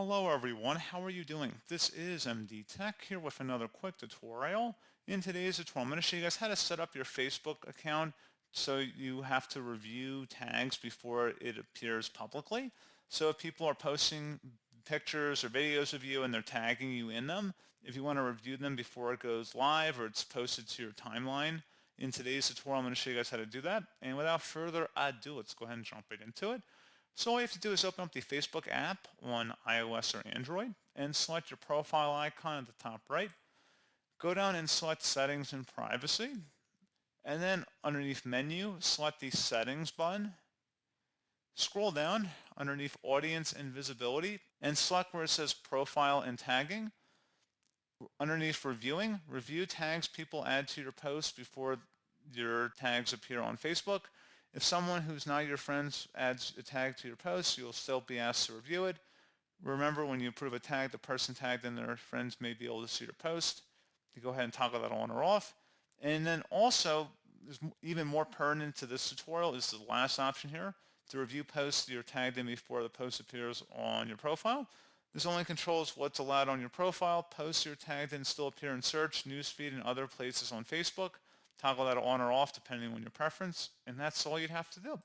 Hello everyone, how are you doing? This is MD Tech here with another quick tutorial. In today's tutorial, I'm going to show you guys how to set up your Facebook account so you have to review tags before it appears publicly. So if people are posting pictures or videos of you and they're tagging you in them, if you want to review them before it goes live or it's posted to your timeline, in today's tutorial I'm going to show you guys how to do that. And without further ado, let's go ahead and jump right into it. So all you have to do is open up the Facebook app on iOS or Android and select your profile icon at the top right. Go down and select Settings and Privacy. And then underneath Menu, select the Settings button. Scroll down underneath Audience and Visibility and select where it says Profile and Tagging. Underneath Reviewing, review tags people add to your posts before your tags appear on Facebook. If someone who's not your friend adds a tag to your post, you'll still be asked to review it. Remember, when you approve a tag, the person tagged and their friends may be able to see your post. You go ahead and toggle that on or off. And then also, even more pertinent to this tutorial is the last option here, to review posts you're tagged in before the post appears on your profile. This only controls what's allowed on your profile. Posts you're tagged in still appear in search, newsfeed, and other places on Facebook. Toggle that on or off depending on your preference, and that's all you'd have to do.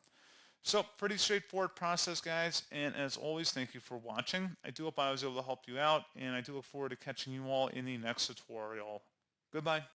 So pretty straightforward process, guys, and as always, thank you for watching. I do hope I was able to help you out, and I do look forward to catching you all in the next tutorial. Goodbye.